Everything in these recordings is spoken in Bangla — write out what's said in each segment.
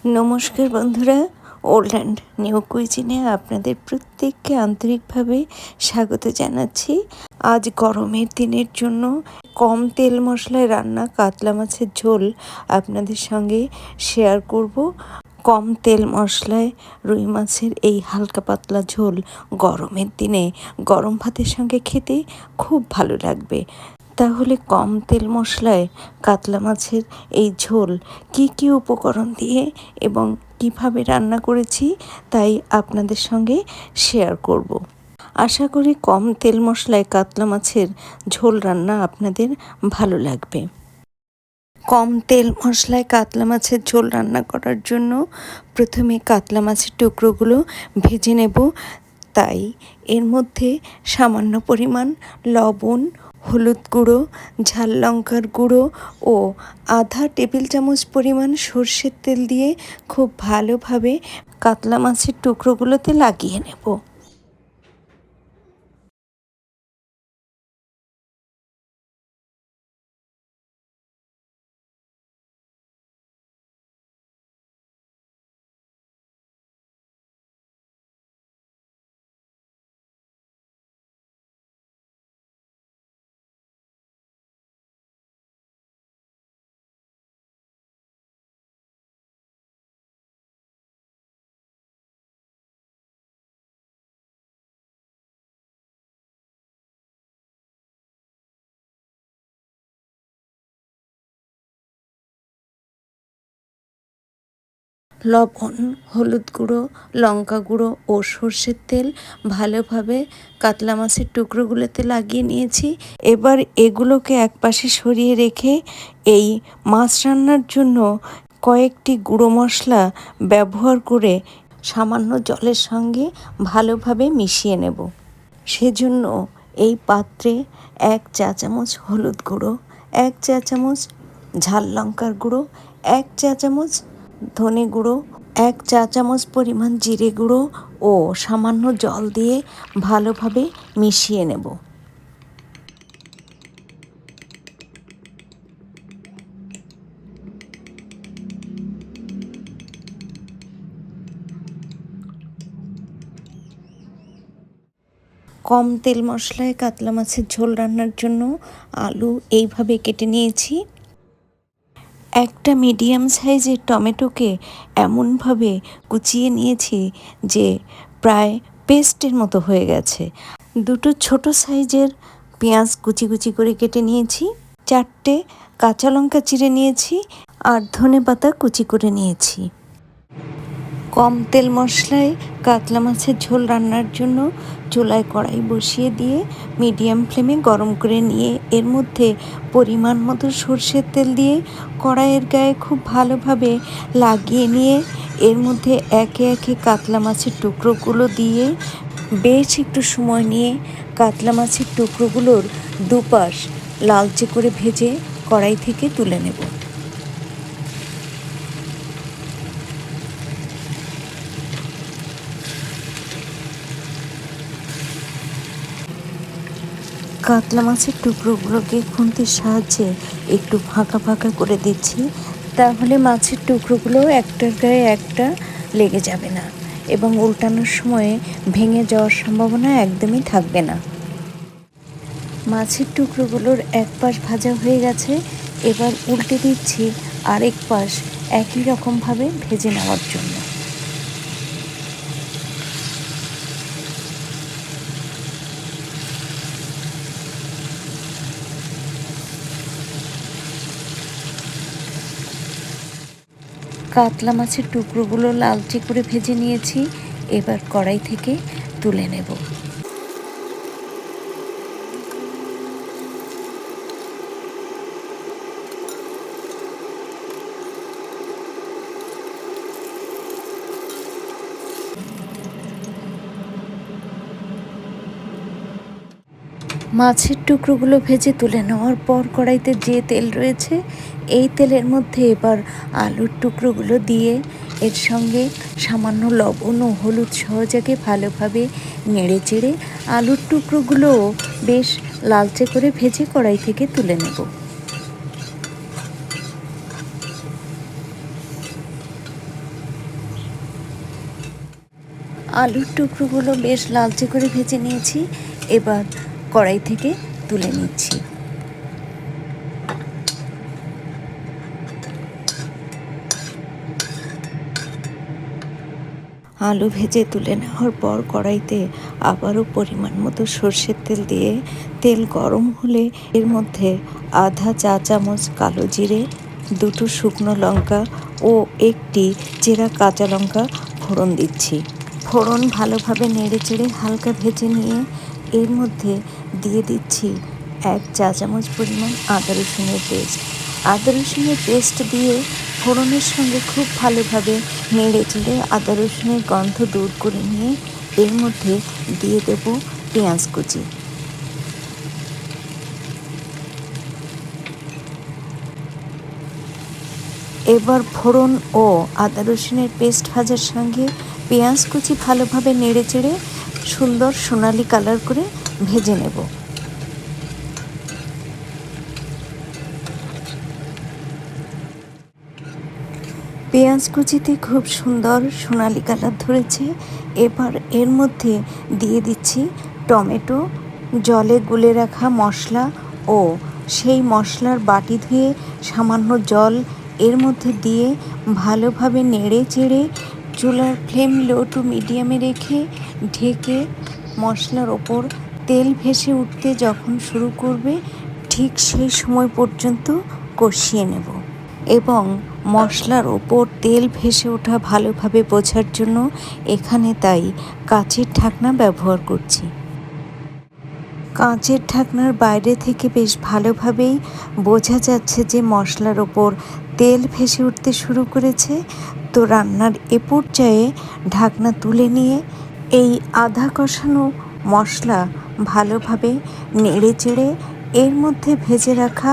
নমস্কার বন্ধুরা, ওল্ড অ্যান্ড নিউ কুইজিনে আপনাদের প্রত্যেককে আন্তরিকভাবে স্বাগত জানাচ্ছি। আজ গরমের দিনের জন্য কম তেল মশলায় রান্না কাতলা মাছের ঝোল আপনাদের সঙ্গে শেয়ার করব। কম তেল মশলায় রুই মাছের এই হালকা পাতলা ঝোল গরমের দিনে গরম ভাতের সঙ্গে খেতে খুব ভালো লাগবে। তাহলে কম তেল মশলায় কাতলা মাছের এই ঝোল কি কি উপকরণ দিয়ে এবং কিভাবে রান্না করেছি তাই আপনাদের সঙ্গে শেয়ার করব। আশা করি কম তেল মশলায় কাতলা মাছের ঝোল রান্না আপনাদের ভালো লাগবে। কম তেল মশলায় কাতলা মাছের ঝোল রান্না করার জন্য প্রথমে কাতলা মাছের টুকরোগুলো ভেজে নেব। তাই এর মধ্যে সামান্য পরিমাণ লবণ, হলুদ গুঁড়ো, ঝাল লঙ্কার গুঁড়ো ও আধা টেবিল চামচ পরিমাণ সর্ষের তেল দিয়ে খুব ভালোভাবে কাতলা মাছের টুকরোগুলোতে লাগিয়ে নেব। লবণ, হলুদ গুঁড়ো, লঙ্কা গুঁড়ো ও সর্ষের তেল ভালোভাবে কাতলা মাছের টুকরোগুলোতে লাগিয়ে নিয়েছি। এবার এগুলোকে একপাশে সরিয়ে রেখে এই মাছ রান্নার জন্য কয়েকটি গুঁড়ো মশলা ব্যবহার করে সামান্য জলের সঙ্গে ভালোভাবে মিশিয়ে নেব। সেজন্য এই পাত্রে 1 চা চামচ হলুদ গুঁড়ো, 1 চা চামচ ঝাল লঙ্কার গুঁড়ো, 1 চা চামচ ধনে গুঁড়ো, 1 চা চামচ পরিমাণ জিরে গুঁড়ো ও সামান্য জল দিয়ে ভালোভাবে মিশিয়ে নেব। কম তেল মশলায় কাতলা মাছের ঝোল রান্নার জন্য আলু এইভাবে কেটে নিয়েছি। একটা মিডিয়াম সাইজের টমেটোকে এমনভাবে কুচিয়ে নিয়েছি যে প্রায় পেস্টের মতো হয়ে গেছে। দুটো ছোট সাইজের পেঁয়াজ কুচি কুচি করে কেটে নিয়েছি। 4টে কাঁচা লঙ্কা চিড়ে নিয়েছি আর ধনেপাতা কুচি করে নিয়েছি। কম তেল মশলায় কাতলা মাছের ঝোল রান্নার জন্য চুলায় কড়াই বসিয়ে দিয়ে মিডিয়াম ফ্লেমে গরম করে নিয়ে এর মধ্যে পরিমাণ মতো সর্ষের তেল দিয়ে কড়াইয়ের গায়ে খুব ভালোভাবে লাগিয়ে নিয়ে এর মধ্যে একে একে কাতলা মাছের টুকরোগুলো দিয়ে বেশ একটু সময় নিয়ে কাতলা মাছের টুকরোগুলোর দুপাশ লালচে করে ভেজে কড়াই থেকে তুলে নেব। কাতলা মাছের টুকরোগুলোকে খুন্তির সাহায্যে একটু ফাঁকা ফাঁকা করে দিচ্ছি, তাহলে মাছের টুকরোগুলো একটার গায়ে একটা লেগে যাবে না এবং উল্টানোর সময়ে ভেঙে যাওয়ার সম্ভাবনা একদমই থাকবে না। মাছের টুকরোগুলোর এক পাশ ভাজা হয়ে গেছে, এবার উল্টে দিচ্ছি আরেক পাশ একই রকমভাবে ভেজে নেওয়ার জন্য। কাতলা মাছের টুকরোগুলো লালচে করে ভেজে নিয়েছি, এবার কড়াই থেকে তুলে নেব। মাছের টুকরোগুলো ভেজে তুলে নেওয়ার পর কড়াইতে যে তেল রয়েছে এই তেলের মধ্যে এবার আলুর টুকরোগুলো দিয়ে এর সঙ্গে সামান্য লবণ ও হলুদ সহযোগে ভালোভাবে নেড়ে চেড়ে আলুর টুকরোগুলোও বেশ লালচে করে ভেজে কড়াই থেকে তুলে নেব। আলুর টুকরোগুলো বেশ লালচে করে ভেজে নিয়েছি। এবার কড়াই থেকে তুলে নিচ্ছি। আলু ভেজে তুলে নেওয়ার পর কড়াইতে আবারও পরিমাণ মতো সর্ষের তেল দিয়ে তেল গরম হলে এর মধ্যে আধা চা চামচ কালো জিরে, 2টো শুকনো লঙ্কা ও 1টি চেরা কাঁচা লঙ্কা ফোড়ন দিচ্ছি। ফোড়ন ভালোভাবে নেড়েচেড়ে হালকা ভেজে নিয়ে এর মধ্যে দিয়ে দিচ্ছি 1 চা চামচ পরিমাণ আদা রসুনের পেস্ট। আদা রসুনের পেস্ট দিয়ে ফোড়নের সঙ্গে খুব ভালোভাবে নেড়ে চেড়ে আদা রসুনের গন্ধ দূর করে নিয়ে এর মধ্যে দিয়ে দেব পেঁয়াজ কুচি। এবার ফোড়ন ও আদা রসুনের পেস্ট ভাজার সঙ্গে পেঁয়াজ কুচি ভালোভাবে নেড়ে চেড়ে সুন্দর সোনালি কালার করে ভেজে নেব। পেঁয়াজ কুচিতে খুব সুন্দর সোনালি কালার ধরেছে। এবার এর মধ্যে দিয়ে দিচ্ছি টমেটো, জলে গুলে রাখা মশলা ও সেই মশলার বাটি ধুয়ে সামান্য জল এর মধ্যে দিয়ে ভালোভাবে নেড়ে চেড়ে চুলার ফ্লেম লো টু মিডিয়ামে রেখে ঢেকে মশলার ওপর তেল ভেসে উঠতে যখন শুরু করবে ঠিক সেই সময় পর্যন্ত কষিয়ে নেব। এবং মশলার ওপর তেল ভেসে ওঠা ভালোভাবে বোঝার জন্য এখানে তাই কাঁচের ঢাকনা ব্যবহার করছি। কাঁচের ঢাকনার বাইরে থেকে বেশ ভালোভাবেই বোঝা যাচ্ছে যে মশলার ওপর তেল ভেসে উঠতে শুরু করেছে। তো রান্নার এ পর্যায়ে ঢাকনা তুলে নিয়ে এই আধা কষানো মশলা ভালোভাবে নেড়ে চেড়ে এর মধ্যে ভেজে রাখা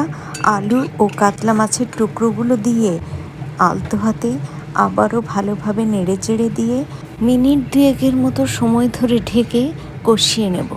আলু ও কাতলা মাছের টুকরোগুলো দিয়ে আলতো হাতে আবারও ভালোভাবে নেড়ে চেড়ে দিয়ে মিনিট 2-1 মতো সময় ধরে ঢেকে কষিয়ে নেব।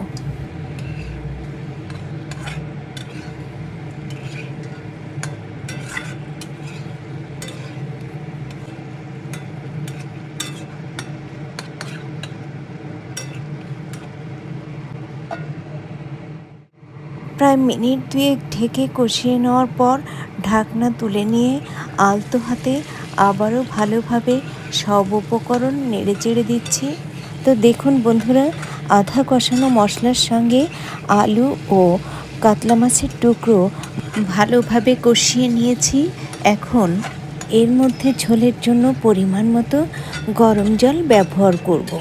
প্রায় মিনিট 2 ঢেকে কষিয়ে নেওয়ার পর ঢাকনা তুলে নিয়ে আলতো হাতে আবারও ভালোভাবে সব উপকরণ নেড়ে চেড়ে দিচ্ছি। তো দেখুন বন্ধুরা, আধা কষানো মশলার সঙ্গে আলু ও কাতলা মাছের টুকরো ভালোভাবে কষিয়ে নিয়েছি। এখন এর মধ্যে ঝোলের জন্য পরিমাণ মতো গরম জল ব্যবহার করব।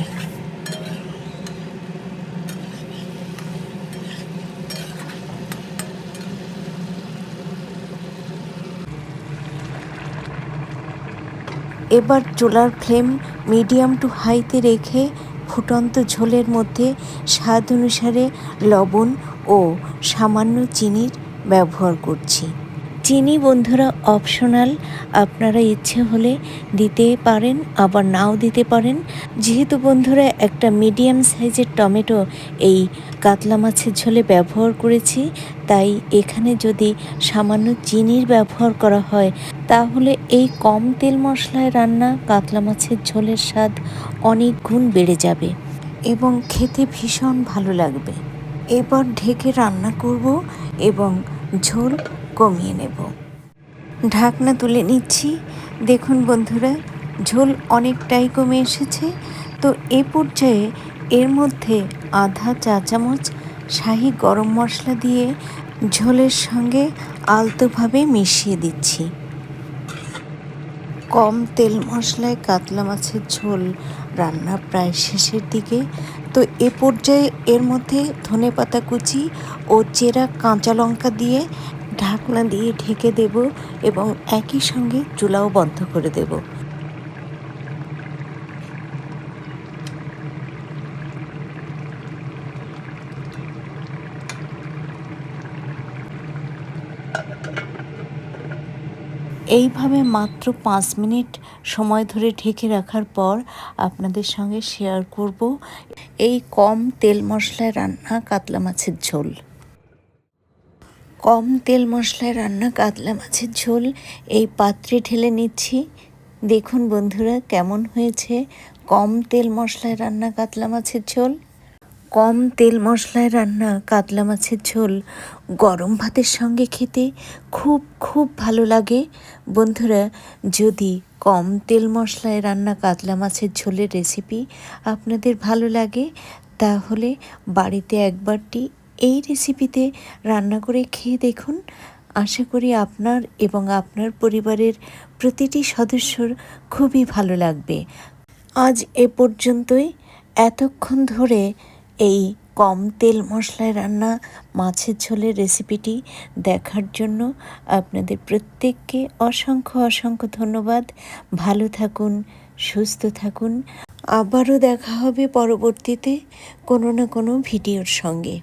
এবার চুলার ফ্লেম মিডিয়াম টু হাইতে রেখে ফুটন্ত ঝোলের মধ্যে স্বাদ অনুসারে লবণ ও সামান্য চিনির ব্যবহার করছি। চিনি বন্ধুরা অপশনাল, আপনারা ইচ্ছে হলে দিতে পারেন আবার নাও দিতে পারেন। যেহেতু বন্ধুরা একটা মিডিয়াম সাইজের টমেটো এই কাতলা মাছের ঝোলে ব্যবহার করেছি, তাই এখানে যদি সামান্য চিনির ব্যবহার করা হয় তাহলে এই কম তেল মশলায় রান্না কাতলা মাছের ঝোলের স্বাদ অনেক গুণ বেড়ে যাবে এবং খেতে ভীষণ ভালো লাগবে। এবার ঢেকে রান্না করব এবং ঝোল কমিয়ে নেব। ঢাকনা তুলে নিচ্ছি। দেখুন বন্ধুরা, ঝোল অনেকটাই কমে এসেছে। তো এ পর্যায়ে এর মধ্যে আধা চা চামচ শাহি গরম মশলা দিয়ে ঝোলের সঙ্গে আলতোভাবে মিশিয়ে দিচ্ছি। কম তেল মশলায় কাতলা মাছের ঝোল রান্না প্রায় শেষের দিকে। তো এ পর্যায়ে এর মধ্যে ধনেপাতা কুচি ও চেরা কাঁচা লঙ্কা দিয়ে ঢাকনা দিয়ে ঢেকে দেব এবং একই সঙ্গে চুলাও বন্ধ করে দেব। এইভাবে মাত্র 5 মিনিট সময় ধরে ঢেকে রাখার পর আপনাদের সঙ্গে শেয়ার করব এই কম তেল মশলায় রান্না কাতলা মাছের ঝোল। কম তেল মশলায় রান্না কাতলা মাছের ঝোল এই পাত্রে ঢেলে নিচ্ছি। দেখুন বন্ধুরা, কেমন হয়েছে কম তেল মশলায় রান্না কাতলা মাছের ঝোল। কম তেল মশলায় রান্না কাতলা মাছের ঝোল গরম ভাতের সঙ্গে খেতে খুব খুব ভালো লাগে। বন্ধুরা, যদি কম তেল মশলায় রান্না কাতলা মাছের ঝোলের রেসিপি আপনাদের ভালো লাগে, তাহলে বাড়িতে একবারটি এই রেসিপিতে রান্না করে খেয়ে দেখুন। আশা করি আপনার এবং আপনার পরিবারের প্রতিটি সদস্যর খুবই ভালো লাগবে। আজ এ পর্যন্তই। এতক্ষণ ধরে এই কম তেল মশলায় রান্না মাছের ঝোলের রেসিপিটি দেখার জন্য আপনাদের প্রত্যেককে অসংখ্য অসংখ্য ধন্যবাদ। ভালো থাকুন, সুস্থ থাকুন। আবারও দেখা হবে পরবর্তীতে কোনো না কোনো ভিডিওর সঙ্গে।